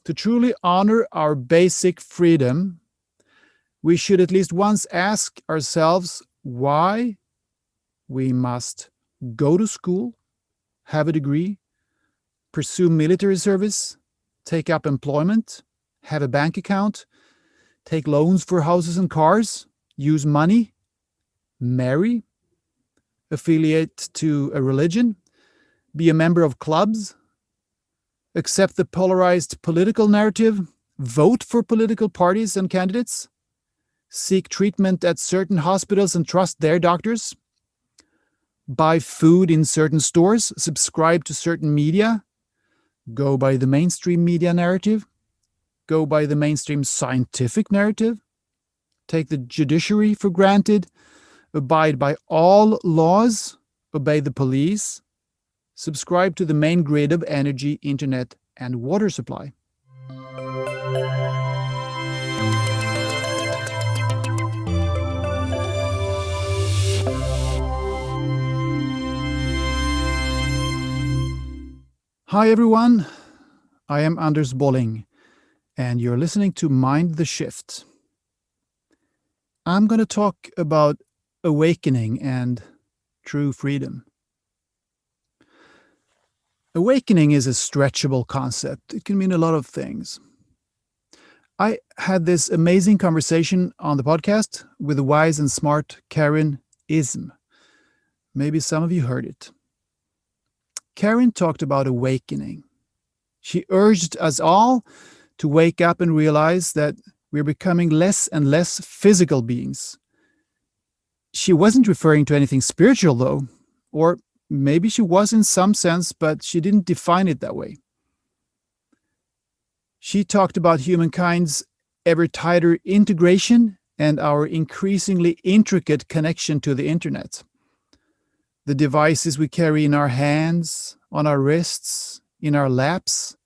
To truly honor our basic freedom, we should at least once ask ourselves why we must go to school, have a degree, pursue military service, take up employment, have a bank account, take loans for houses and cars, use money, marry, affiliate to a religion, be a member of clubs, accept the polarized political narrative, vote for political parties and candidates, seek treatment at certain hospitals and trust their doctors, buy food in certain stores, subscribe to certain media, go by the mainstream media narrative, go by the mainstream scientific narrative, take the judiciary for granted, abide by all laws, obey the police, subscribe to the main grid of energy, internet, and water supply. Hi everyone, I am Anders Bolling, and you're listening to Mind the Shift. I'm going to talk about awakening and true freedom. Awakening is a stretchable concept. It can mean a lot of things. I had this amazing conversation on the podcast with the wise and smart Karen Ism. Maybe some of you heard it. Karen talked about awakening. She urged us all to wake up and realize that we're becoming less and less physical beings. She wasn't referring to anything spiritual, though, or maybe she was in some sense, but she didn't define it that way. She talked about humankind's ever tighter integration and our increasingly intricate connection to the internet. The devices we carry in our hands, on our wrists, in our laps,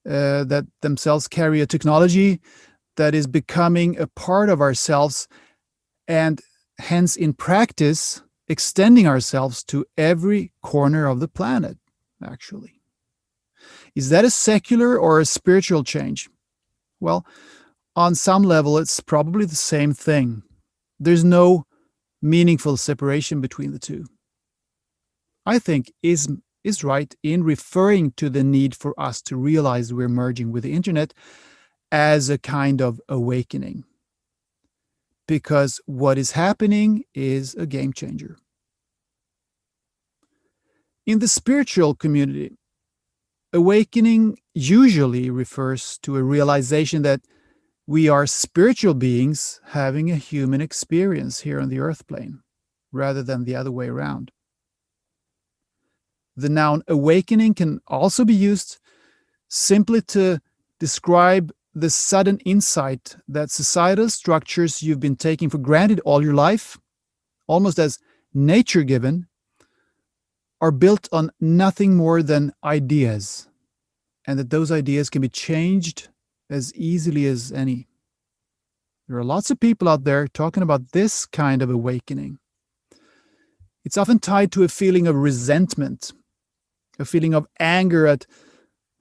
that themselves carry a technology that is becoming a part of ourselves, and hence in practice extending ourselves to every corner of the planet, actually. Is that a secular or a spiritual change? Well, on some level, it's probably the same thing. There's no meaningful separation between the two. I think is right in referring to the need for us to realize we're merging with the internet as a kind of awakening. Because what is happening is a game changer. In the spiritual community, awakening usually refers to a realization that we are spiritual beings having a human experience here on the earth plane, rather than the other way around. The noun awakening can also be used simply to describe the sudden insight that societal structures you've been taking for granted all your life, almost as nature-given, are built on nothing more than ideas, and that those ideas can be changed as easily as any. There are lots of people out there talking about this kind of awakening. It's often tied to a feeling of resentment, a feeling of anger at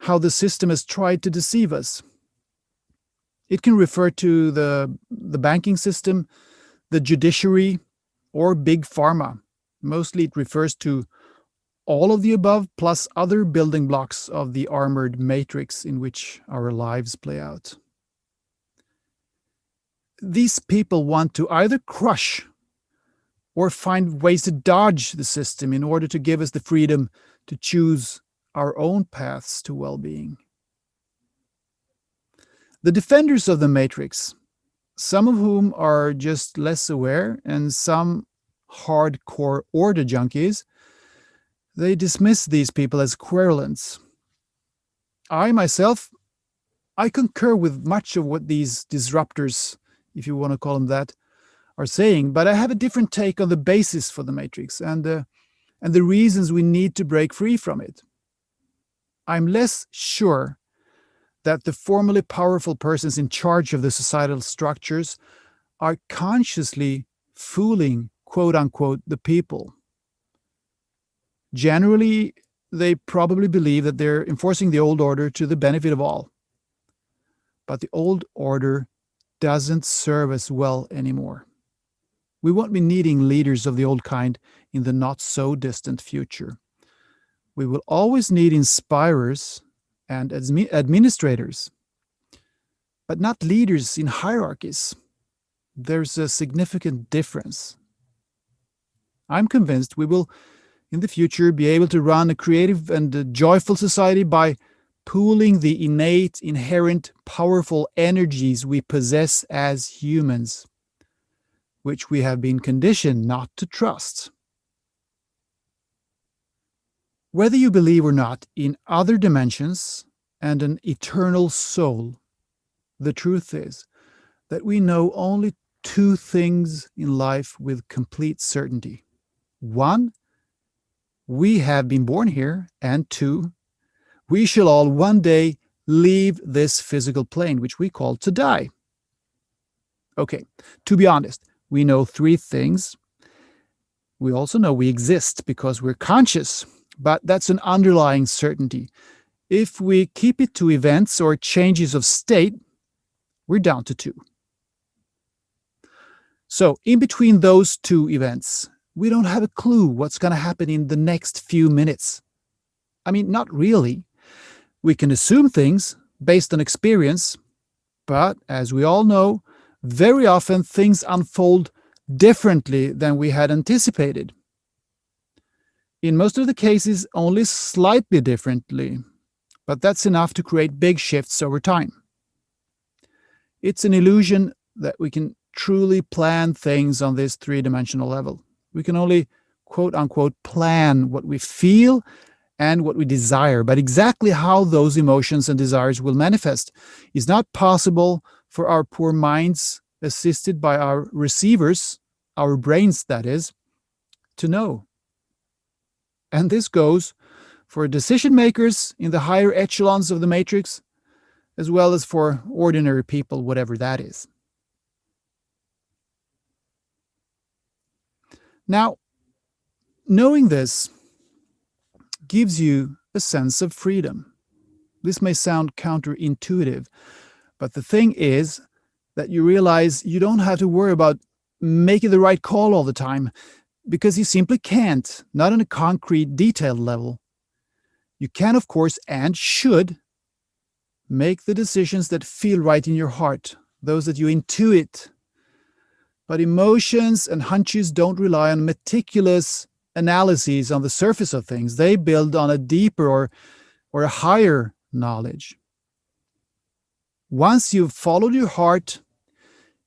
how the system has tried to deceive us. It can refer to the banking system, the judiciary, or big pharma. Mostly it refers to all of the above, plus other building blocks of the armored matrix in which our lives play out. These people want to either crush or find ways to dodge the system in order to give us the freedom to choose our own paths to well-being. The defenders of the matrix, some of whom are just less aware and some hardcore order junkies, they dismiss these people as querulants. I myself, I concur with much of what these disruptors, if you want to call them that, are saying, but I have a different take on the basis for the matrix and the reasons we need to break free from it. I'm less sure that the formally powerful persons in charge of the societal structures are consciously fooling, quote unquote, the people. Generally, they probably believe that they're enforcing the old order to the benefit of all, but the old order doesn't serve us well anymore. We won't be needing leaders of the old kind in the not so distant future. We will always need inspirers and administrators, but not leaders in hierarchies. There's a significant difference. I'm convinced we will, in the future, be able to run a creative and a joyful society by pooling the innate, inherent, powerful energies we possess as humans, which we have been conditioned not to trust. Whether you believe or not in other dimensions and an eternal soul, the truth is that we know only two things in life with complete certainty. One, we have been born here, and two, we shall all one day leave this physical plane, which we call to die. Okay, to be honest, we know three things. We also know we exist because we're conscious, but that's an underlying certainty. If we keep it to events or changes of state, we're down to two. So, in between those two events, we don't have a clue what's going to happen in the next few minutes. I mean, not really. We can assume things based on experience, but as we all know, very often things unfold differently than we had anticipated. In most of the cases, only slightly differently, but that's enough to create big shifts over time. It's an illusion that we can truly plan things on this three-dimensional level. We can only, quote unquote, plan what we feel and what we desire, but exactly how those emotions and desires will manifest is not possible for our poor minds, assisted by our receivers, our brains, that is, to know. And this goes for decision makers in the higher echelons of the matrix, as well as for ordinary people, whatever that is. Now, knowing this gives you a sense of freedom. This may sound counterintuitive, but the thing is that you realize you don't have to worry about making the right call all the time, because you simply can't, not on a concrete, detailed level. You can, of course, and should make the decisions that feel right in your heart, those that you intuit. But emotions and hunches don't rely on meticulous analyses on the surface of things. They build on a deeper or a higher knowledge. Once you've followed your heart,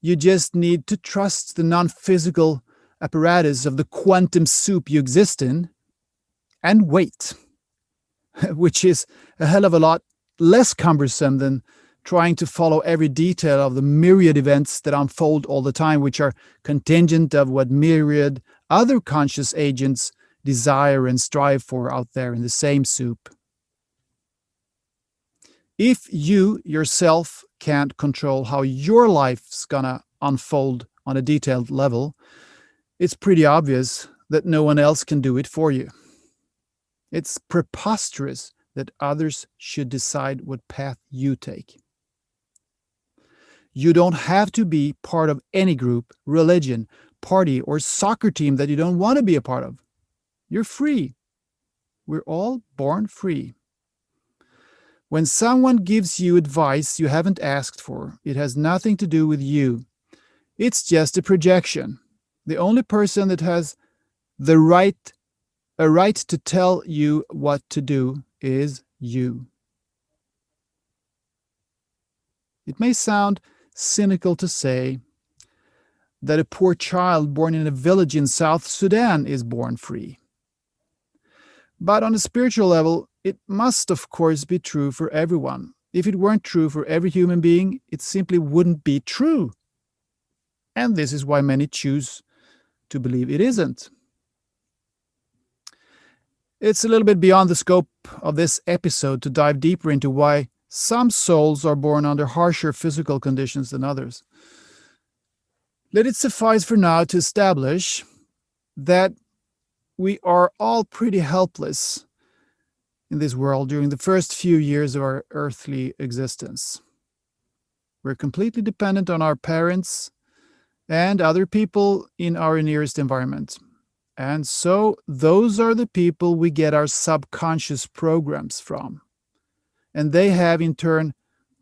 you just need to trust the non-physical apparatus of the quantum soup you exist in and wait, which is a hell of a lot less cumbersome than trying to follow every detail of the myriad events that unfold all the time, which are contingent of what myriad other conscious agents desire and strive for out there in the same soup. If you yourself can't control how your life's gonna unfold on a detailed level, it's pretty obvious that no one else can do it for you. It's preposterous that others should decide what path you take. You don't have to be part of any group, religion, party, or soccer team that you don't want to be a part of. You're free. We're all born free. When someone gives you advice you haven't asked for, it has nothing to do with you. It's just a projection. The only person that has a right to tell you what to do is you. It may sound cynical to say that a poor child born in a village in South Sudan is born free. But on a spiritual level, it must, of course, be true for everyone. If it weren't true for every human being, it simply wouldn't be true. And this is why many choose to believe it isn't. It's a little bit beyond the scope of this episode to dive deeper into why some souls are born under harsher physical conditions than others. Let it suffice for now to establish that we are all pretty helpless in this world during the first few years of our earthly existence. We're completely dependent on our parents and other people in our nearest environment. And so those are the people we get our subconscious programs from. And they have, in turn,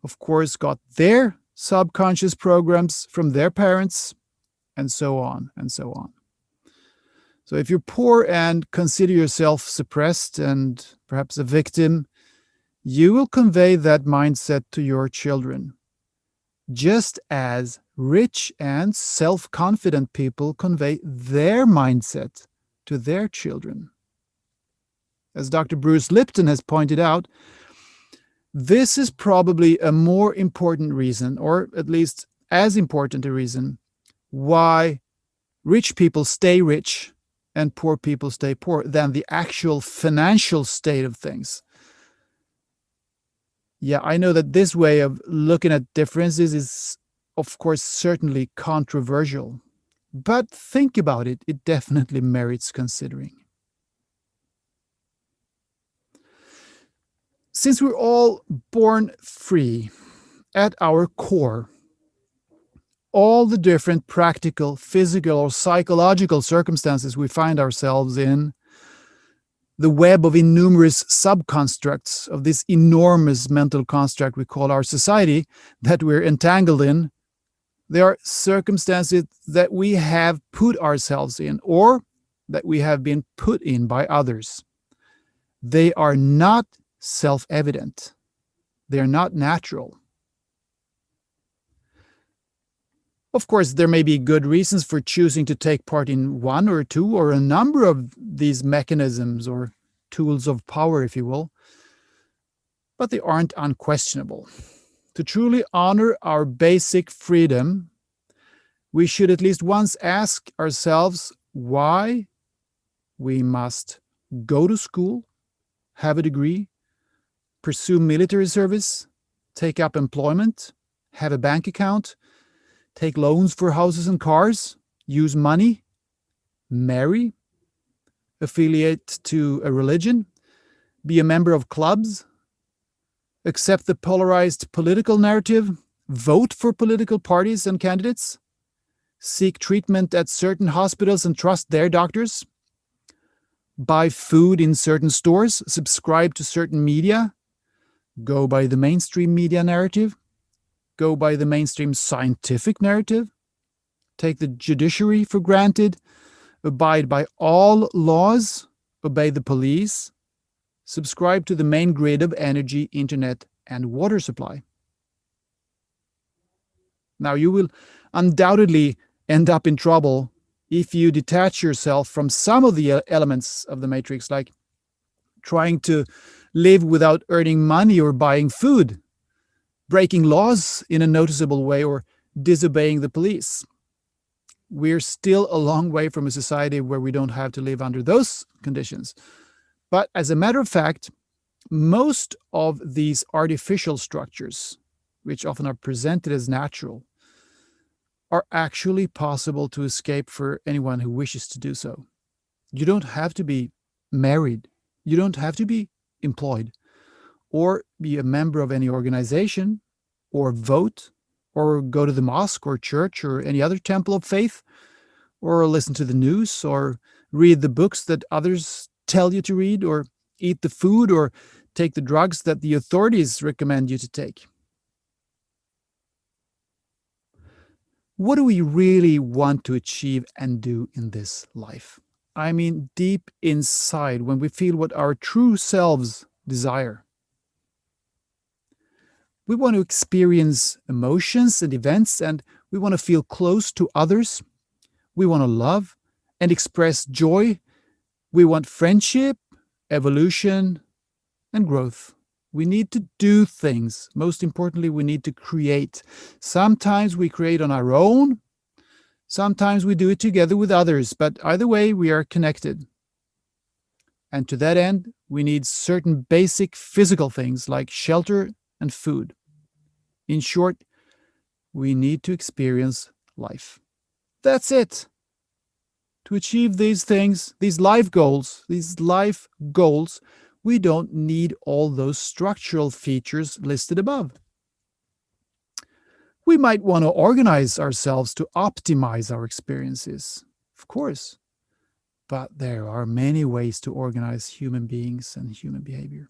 of course, got their subconscious programs from their parents, and so on and so on. So if you're poor and consider yourself suppressed and perhaps a victim, you will convey that mindset to your children, just as rich and self-confident people convey their mindset to their children. As Dr. Bruce Lipton has pointed out, this is probably a more important reason, or at least as important a reason, why rich people stay rich and poor people stay poor than the actual financial state of things. Yeah, I know that this way of looking at differences is, of course, certainly controversial. But think about it, it definitely merits considering. Since we're all born free at our core, all the different practical, physical, or psychological circumstances we find ourselves in, the web of innumerous subconstructs of this enormous mental construct we call our society that we're entangled in, they are circumstances that we have put ourselves in or that we have been put in by others. They are not self-evident. They are not natural. Of course, there may be good reasons for choosing to take part in one or two or a number of these mechanisms or tools of power, if you will, but they aren't unquestionable. To truly honor our basic freedom, we should at least once ask ourselves why we must go to school, have a degree, pursue military service, take up employment, have a bank account, take loans for houses and cars, use money, marry, affiliate to a religion, be a member of clubs, accept the polarized political narrative, vote for political parties and candidates, seek treatment at certain hospitals and trust their doctors, buy food in certain stores, subscribe to certain media, go by the mainstream media narrative, go by the mainstream scientific narrative, take the judiciary for granted, abide by all laws, obey the police, subscribe to the main grid of energy, internet, and water supply. Now, you will undoubtedly end up in trouble if you detach yourself from some of the elements of the matrix, like trying to live without earning money or buying food, breaking laws in a noticeable way, or disobeying the police. We're still a long way from a society where we don't have to live under those conditions. But as a matter of fact, most of these artificial structures, which often are presented as natural, are actually possible to escape for anyone who wishes to do so. You don't have to be married. You don't have to be employed or be a member of any organization or vote or go to the mosque or church or any other temple of faith or listen to the news or read the books that others tell you to read or eat the food or take the drugs that the authorities recommend you to take. What do we really want to achieve and do in this life? I mean, deep inside, when we feel what our true selves desire. We want to experience emotions and events, and we want to feel close to others. We want to love and express joy. We want friendship, evolution, and growth. We need to do things. Most importantly, we need to create. Sometimes we create on our own. Sometimes we do it together with others, but either way, we are connected. And to that end, we need certain basic physical things like shelter and food. In short, we need to experience life. That's it. To achieve these things, these life goals, we don't need all those structural features listed above. We might want to organize ourselves to optimize our experiences, of course, but there are many ways to organize human beings and human behavior.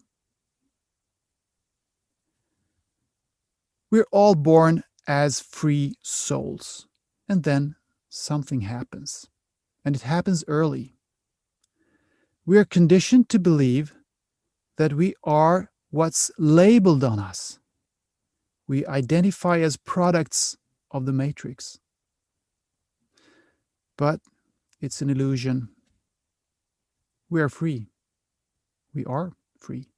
We're all born as free souls, and then something happens, and it happens early. We are conditioned to believe that we are what's labeled on us. We identify as products of the matrix. But it's an illusion. We are free. We are free.